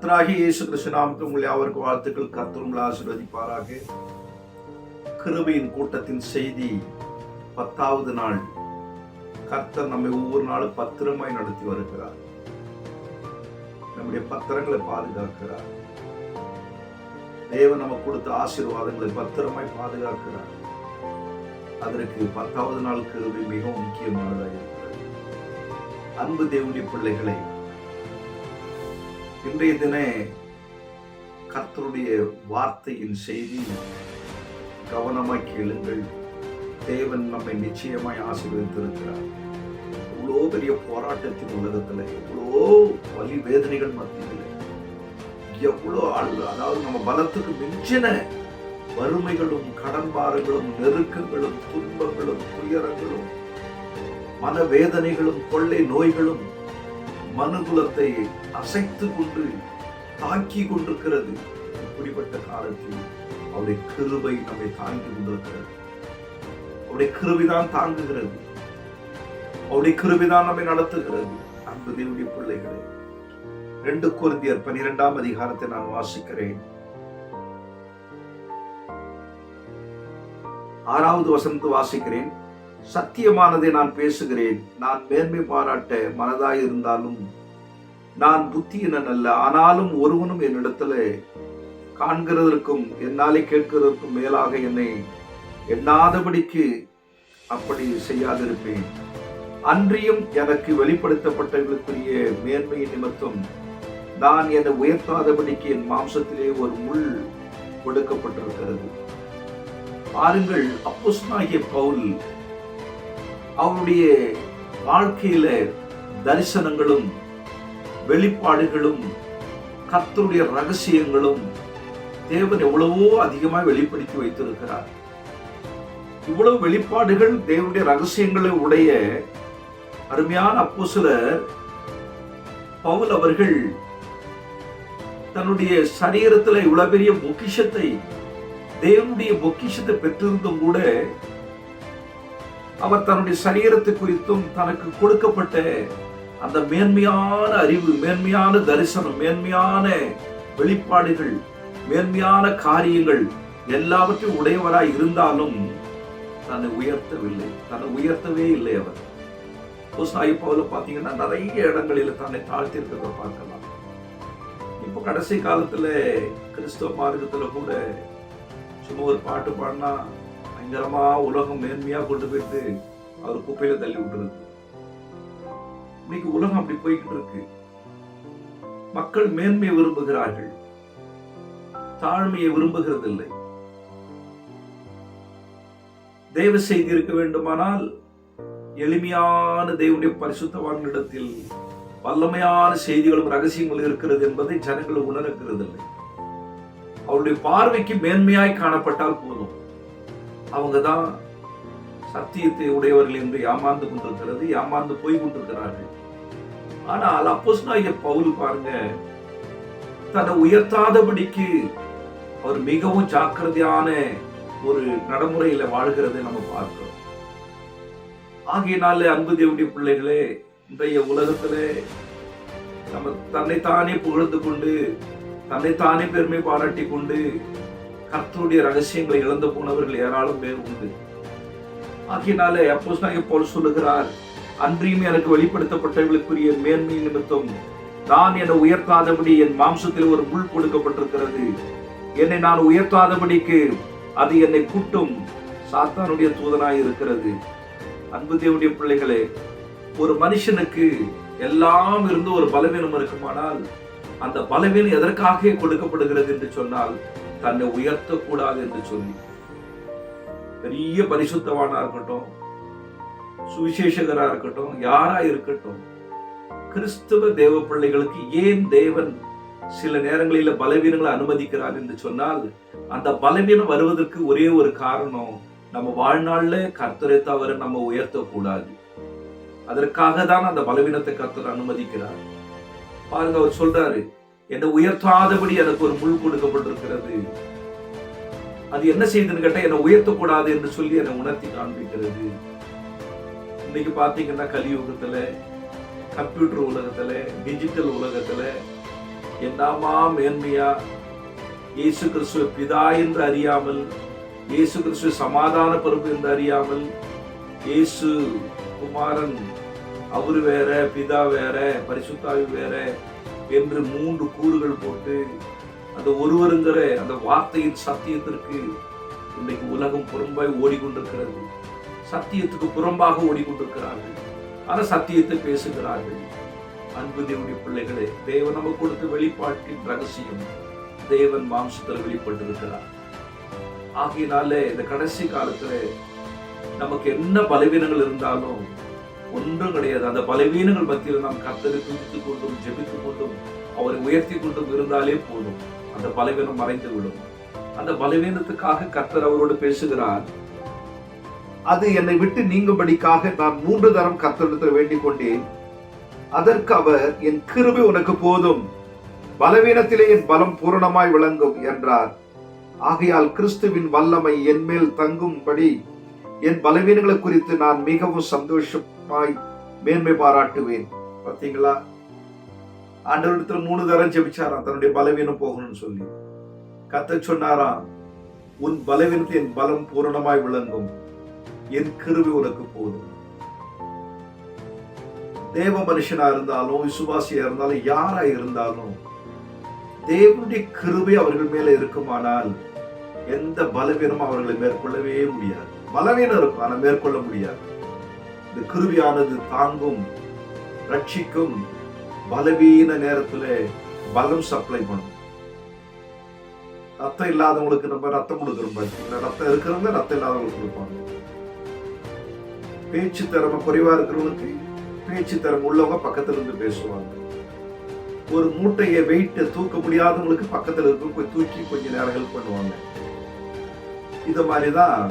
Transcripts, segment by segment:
கர்த்தராகிய இயேசு கிறிஸ்து நாமத்தில் உங்களை அவருக்கு வாழ்த்துக்கள். கர்த்தர் உங்களை ஆசீர்வதிப்பாராக. கிருபையின் கூட்டத்தின் செய்தி 10வது நாள். கர்த்தர் நம்மை ஒவ்வொரு நாளும் பத்திரமாய் நடத்தி வருகிறார். நம்முடைய பத்திரங்களை பாதுகாக்கிறார். தேவன் நமக்கு கொடுத்த ஆசீர்வாதங்களை பத்திரமாய் பாதுகாக்கிறார். அதற்கு 10வது நாள் கிருபை மிகவும் முக்கியமானதாக இருக்கிறது. அன்பு தேவனுடைய பிள்ளைகளை, இன்றைய தின கர்த்தருடைய வார்த்தையின் செய்தி கவனமாய் கேளுங்கள். தேவன் நம்மை நிச்சயமாய் ஆசீர்வதித்திருக்கிறார். இவ்வளோ பெரிய போராட்டத்தின் உலகத்துல, எவ்வளோ வலி வேதனைகள் மத்தியில், எவ்வளோ அதாவது நம்ம பலத்துக்கு மிஞ்சின வறுமைகளும் கடன்பாரங்களும் நெருக்கங்களும் துன்பங்களும் துயரங்களும் மனவேதனைகளும் கொள்ளை நோய்களும் மனுகுலத்தை அசைத்து கொண்டு தாக்கி கொண்டிருக்கிறது. இப்படிப்பட்ட காலத்தில் அவருடைய கிருபை நம்மை தாங்கி கொண்டிருக்கிறது. அவருடைய கிருபைதான் தாங்குகிறது. அவருடைய கிருபைதான் நம்மை நடத்துகிறது. அன்பு தேவனுடைய பிள்ளைகளே, 2 கொரிந்தியர் 12ஆம் அதிகாரத்தை நான் வாசிக்கிறேன். 6வது வசனத்தை வாசிக்கிறேன். சத்தியமானதை நான் பேசுகிறேன். நான் மேன்மை பாராட்ட மனதாய் இருந்தாலும் நான் புத்தியினன் அல்ல. ஆனாலும் ஒருவனும் என்னிடத்துல காண்கிறதற்கும் என்னாலே கேட்கிறதற்கும் மேலாக என்னை எண்ணாதபடிக்கு அப்படி செய்யாதிருப்பேன். அன்றியும் எனக்கு வெளிப்படுத்தப்பட்டவர்களுக்குரிய மேன்மையின் நிமித்தம் நான் என்னை உயர்த்தாதபடிக்கு என் மாம்சத்திலே ஒரு முள் கொடுக்கப்பட்டிருக்கிறது. பாருங்கள், அப்போஸ்தலனாகிய பவுல் அவருடைய வாழ்க்கையில தரிசனங்களும் வெளிப்பாடுகளும் கர்த்தருடைய ரகசியங்களும் தேவன் எவ்வளவோ அதிகமாக வெளிப்படுத்தி வைத்திருக்கிறார். இவ்வளவு வெளிப்பாடுகள் தேவனுடைய ரகசியங்களை உடைய அருமையான அப்போஸ்தலர் பவுல் அவர்கள் தன்னுடைய சரீரத்துல இவ்வளவு பெரிய பொக்கிஷத்தை, தேவனுடைய பொக்கிஷத்தை பெற்றிருந்தும் கூட அவர் தன்னுடைய சரீரத்தை குறித்தும் தனக்கு கொடுக்கப்பட்ட அந்த மேன்மையான அறிவு, மேன்மையான தரிசனம், மேன்மையான வெளிப்பாடுகள், மேன்மையான காரியங்கள் எல்லாவற்றையும் உடையவராய் இருந்தாலும் தன்னை உயர்த்தவில்லை. தன்னை உயர்த்தவே இல்லை. அவர் அப்போஸ்தலனாகிய பவுல் பார்த்தீங்கன்னா நிறைய இடங்களில் தன்னை தாழ்த்தி இருக்கிறத பார்க்கலாம். இப்போ கடைசி காலத்துல கிறிஸ்தவ மார்க்கத்துல கூட சும்மா ஒரு பாட்டு பாடினா பயங்கரமா உலகம் மேன்மையா கொண்டு போயிட்டு அவர் குப்பையில தள்ளி விட்டுருக்கு. இன்னைக்கு உலகம் அப்படி போய்கிட்டு இருக்கு. மக்கள் மேன்மையை விரும்புகிறார்கள், தாழ்மையை விரும்புகிறது இல்லை. தேவ செய்தி இருக்க வேண்டுமானால் எளிமையான தேவனுடைய பரிசுத்தவான்களிடத்தில் வல்லமையான செய்திகளும் ரகசியங்களும் இருக்கிறது என்பதை ஜனங்கள் உணர்கிறது இல்லை. அவருடைய பார்வைக்கு மேன்மையாய் காணப்பட்டால் போதும், அவங்கதான் சத்தியத்தை உடையவர்கள் என்று ஏமாந்து கொண்டிருக்கிறது, ஏமாந்து போய் கொண்டிருக்கிறார்கள். ஆனால் அப்போஸ்தலனாகிய பவுல் பாருங்க, தன்னை உயர்த்தாதபடிக்கு அவர் மிகவும் ஜாக்கிரதையான ஒரு நடைமுறையில வாழ்கிறதை நம்ம பார்க்கிறோம். ஆகையினால அன்பு தேவனுடைய பிள்ளைகளே, இன்றைய உலகத்திலே நம்ம தன்னைத்தானே புகழ்ந்து கொண்டு தன்னைத்தானே பெருமை பாராட்டி கொண்டு கர்த்தருடைய ரகசியங்களை இழந்து போனவர்கள் ஏராளம் பேர் உண்டு. ஆகையினாலே அப்போஸ்தலனாகிய பவுல் சொல்லுகிறார், அன்றியும் எனக்கு வெளிப்படுத்தப்பட்டவர்களுக்குரிய மேன்மை நிமித்தம் நான் என்னை உயர்த்தாதபடி என் மாம்சத்தில் ஒரு முள் கொடுக்கப்பட்டிருக்கிறது. என்னை நான் உயர்த்தாதபடிக்கு அது என்னை கூட்டும் சாத்தானுடைய தூதனாய் இருக்கிறது. அன்பு தேவனுடைய பிள்ளைகளே, ஒரு மனுஷனுக்கு எல்லாம் இருந்து ஒரு பலவீனம் இருக்குமானால் அந்த பலவீனம் எதற்காக கொடுக்கப்படுகிறது என்று சொன்னால் தன்னை உயர்த்தக்கூடாது என்று சொல்லி. பெரிய பரிசுத்தவானா இருக்கட்டும், சுவிசேஷகரா இருக்கட்டும், யாரா இருக்கட்டும், கிறிஸ்துவ தேவ பிள்ளைகளுக்கு ஏன் தேவன் சில நேரங்களில் பலவீனங்களை அனுமதிக்கிறார் என்று சொன்னால், அந்த பலவீனம் வருவதற்கு ஒரே ஒரு காரணம், நம்ம வாழ்நாள்ல கர்த்தரை தவிர நம்ம உயர்த்தக்கூடாது. அதற்காக தான் அந்த பலவீனத்தை கர்த்தர் அனுமதிக்கிறார். பாருங்க, அவர் சொல்றாரு, என்னை உயர்த்தாதபடி எனக்கு ஒரு முள் கொடுக்கப்பட்டிருக்கிறது. அது என்ன செய்யுதுன்னு கேட்டா, என்னை உயர்த்தக்கூடாது என்று சொல்லி என்னை உணர்த்தி காண்பிக்கிறது. இன்னைக்கு பாத்தீங்கன்னா கலியுகத்துல, கம்ப்யூட்டர் உலகத்துல, டிஜிட்டல் உலகத்துல என்னமா மேன்மையா இயேசு கிறிஸ்துவ பிதா என்று அறியாமல், இயேசு கிறிஸ்துவ சமாதான பிரபு என்று அறியாமல், இயேசு குமாரன் அவரு வேற, பிதா வேற, பரிசுத்தாவி வேற என்று 3 கூறுகள் போட்டு அந்த ஒருவருங்கிற அந்த வார்த்தையின் சத்தியத்திற்கு இன்றைக்கு உலகம் புறம்பாய் ஓடிக்கொண்டிருக்கிறது. சத்தியத்துக்கு புறம்பாக ஓடிக்கொண்டிருக்கிறார்கள். ஆனா சத்தியத்தை பேசுகிறார்கள். அன்பு தேவனுடைய பிள்ளைகளே, தேவன் நமக்கு கொடுத்த வெளிப்பாட்டின் ரகசியம் தேவன் மாம்சத்தில் வெளிப்பட்டிருக்கிறார். ஆகையினாலே இந்த கடைசி காலத்துல நமக்கு என்ன பலவீனங்கள் இருந்தாலும் ஒன்றும் கிடையாது. அந்த பலவீனங்கள் மத்தியில் நாம் கர்த்தரை துதித்துக் கொண்டும் ஜெபித்துக் கொண்டும் அவரை உயர்த்தி கொண்டும் இருந்தாலே போதும். அந்த பலவீனம் மறைந்து விடும். அந்த பலவீனத்துக்காக கர்த்தர் அவரோடு பேசுகிறார். அது என்னை விட்டு நீங்கும்படிக்காக நான் 3 தரம் கர்த்தரிடத்தில் வேண்டிக் கொண்டேன். அதற்கு அவர், என் கிருபை உனக்கு போதும், பலவீனத்திலே என் பலம் பூரணமாய் விளங்கும் என்றார். ஆகையால் கிறிஸ்துவின் வல்லமை என் மேல் தங்கும்படி என் பலவீனங்களை குறித்து நான் மிகவும் சந்தோஷமாய் மேன்மை பாராட்டுவேன். பாத்தீங்களா, ஆண்டவரிடத்துல 3 தரம் ஜெபிச்சாராம் தன்னுடைய பலவீனம் போகணும்னு சொல்லி. கர்த்தர் சொன்னாராம், உன் பலவீனத்தில் என் பலம் பூரணமாய் விளங்கும், என் கிருபை உனக்கு போதும். தேவ மனுஷனா இருந்தாலும் விசுவாசியா இருந்தாலும் யாரா இருந்தாலும் தேவனுடைய கிருபை அவர்கள் மேல இருக்குமானால் எந்த பலவீனமும் அவர்களை மேற்கொள்ளவே முடியாது. பலவீனம் இருக்கும், ஆனா மேற்கொள்ள முடியாது. இந்த கிருபையானது தாங்கும், ரட்சிக்கும். பலவீன நேரத்துல பலம் சப்ளை பண்ணும். ரத்தம் இல்லாதவங்களுக்கு நம்ம ரத்தம் கொடுக்கிறோம். ரத்தம் இருக்கிறவங்க ரத்தம் இல்லாதவங்களுக்கு கொடுப்பாங்க. பேச்சு திறமை குறைவா இருக்கிறவங்களுக்கு பேச்சு திறமை உள்ளவங்க பக்கத்துல இருந்து பேசுவாங்க. ஒரு மூட்டையை வெயிட்ட தூக்க முடியாதவங்களுக்கு பக்கத்துல இருக்க தூக்கி கொஞ்ச நேரம் ஹெல்ப் பண்ணுவாங்க. இது மாதிரிதான்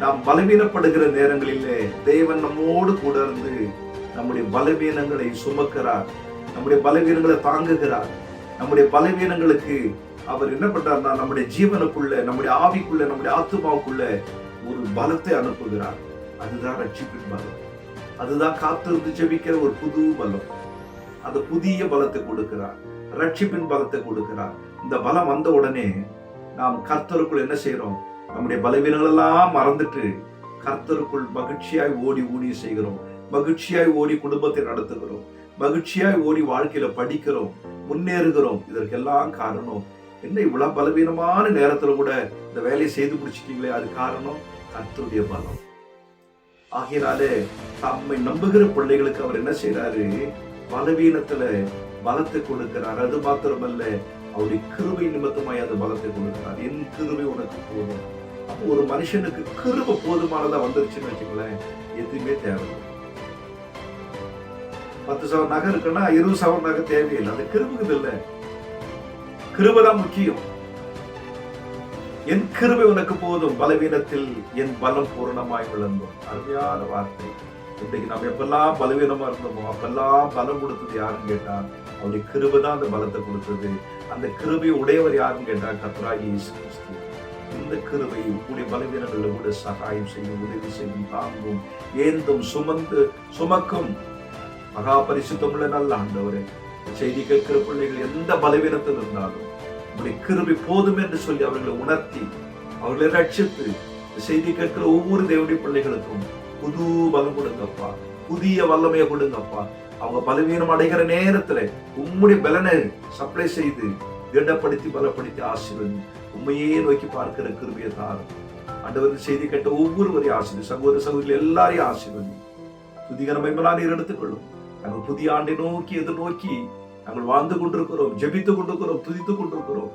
நாம் பலவீனப்படுகிற நேரங்களிலே தேவன் நம்மோடு கூட இருந்து நம்முடைய பலவீனங்களை சுமக்கிறார், நம்முடைய பலவீனங்களை தாங்குகிறார். நம்முடைய பலவீனங்களுக்கு அவர் என்ன பண்றாருன்னா நம்முடைய ஜீவனுக்குள்ள, நம்முடைய ஆவிக்குள்ள, நம்முடைய ஆத்துமாவுக்குள்ள ஒரு பலத்தை அனுப்புகிறார். அதுதான் ரட்சிப்பின் பலம். அதுதான் காத்திருந்து ஜெபிக்கிற ஒரு புது பலம். அந்த புதிய பலத்தை கொடுக்கிறார், ரட்சிப்பின் பலத்தை கொடுக்கிறார். இந்த பலம் வந்த உடனே நாம் கர்த்தருக்குள் என்ன செய்யறோம்? நம்முடைய பலவீனங்கள் எல்லாம் மறந்துட்டு கர்த்தருக்குள் மகிழ்ச்சியாய் ஓடி ஊழியம் செய்கிறோம், மகிழ்ச்சியாய் ஓடி குடும்பத்தை நடத்துகிறோம், மகிழ்ச்சியாய் ஓடி வாழ்க்கையில படிக்கிறோம், முன்னேறுகிறோம். இதற்கெல்லாம் காரணம் என்ன? இவ்வளவு பலவீனமான நேரத்துல கூட இந்த வேலையை செய்து முடிச்சிட்டீங்களே, அது காரணம் கர்த்தருடைய பலம். ஆகையினாலே தம்மை நம்புகிற பிள்ளைகளுக்கு அவர் என்ன செய்யறாரு? பலவீனத்துல பலத்தை கொடுக்கிறார். அது மாத்திரமல்ல, அவருடைய கிருபை நிமித்தமாய் அந்த பலத்தை கொடுக்கிறார். என் கிருபை உனக்கு போதும். அப்போ ஒரு மனுஷனுக்கு கிருபை போதுமானதா வந்துருச்சுன்னு வச்சுக்கோங்களேன், எதுவுமே தேவையில்லை. 10 சவரன் நகை இருக்குன்னா 20 சவரன் நகை தேவையில்லை. அந்த கிருபுக்கு இல்லை, கிருபைதான் முக்கியம். என் கிருபை உனக்கு போதும், பலவீனத்தில் என் பலம் பூரணமாய் விளங்கும். அருமையான வார்த்தை. இன்றைக்கு நம்ம எப்பெல்லாம் பலவீனமா இருந்தோமோ அப்பெல்லாம் பலம் கொடுத்தது யாருன்னு கேட்டா அவருடைய கிருபை தான் அந்த பலத்தை கொடுத்தது. அந்த கிருபை உடையவர் யாருன்னு கேட்டா கர்த்தராகிய இயேசு கிறிஸ்து. இந்த கிருபை உடைய பலவீனங்களை கூட சகாயம் செய்யும், உதவி செய்யும், தாங்கும், ஏந்தும், சுமக்கும். மகா பரிசுத்தமுள்ள நல்ல ஆண்டவரே, செய்தி கேட்கிற பிள்ளைகள் எந்த பலவீனத்தில் இருந்தாலும் உங்களுடைய கிருபை போதும் என்று சொல்லி அவர்களை உணர்த்தி அவர்களை ரட்சித்து செய்தி கேட்கிற ஒவ்வொரு தேவனுடைய பிள்ளைகளுக்கும் புது பலம் கொடுங்கப்பா, புதிய வல்லமையை கொடுங்கப்பா. அவங்க பலவீனம் அடைகிற நேரத்துல உம்முடைய பலனை சப்ளை செய்து திடப்படுத்தி பலப்படுத்தி ஆசீர்வதி. உண்மையே நோக்கி பார்க்கிற கிருபையை தாரும் ஆண்டவர். செய்தி கேட்ட ஒவ்வொருவரையும் ஆசீர்வதி, சகோதர சகோதரி எல்லாரையும் ஆசீர்வதி. துதிகரமைகளா நீர் எடுத்துக்கொள்ளும். நாங்கள் புதிய ஆண்டை நோக்கி எதிர்நோக்கி நாங்கள் வாழ்ந்து கொண்டிருக்கிறோம், ஜெபித்துக் கொண்டிருக்கிறோம், துதித்துக் கொண்டிருக்கிறோம்.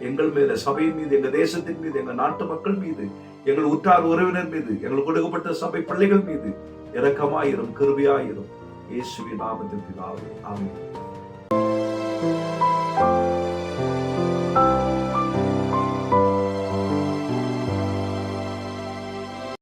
எங்கள் மேல, சபையின் மீது, எங்கள் தேசத்தின் மீது, எங்கள் நாட்டு மக்கள் மீது, எங்கள் உற்றார் உறவினர் மீது, எங்களுக்கு கொடுக்கப்பட்ட சபை பிள்ளைகள் மீது இரக்கமாயிரும், கிருபையாயிரும். இயேசுவின் நாமத்தில் பிதாவே, ஆமென்.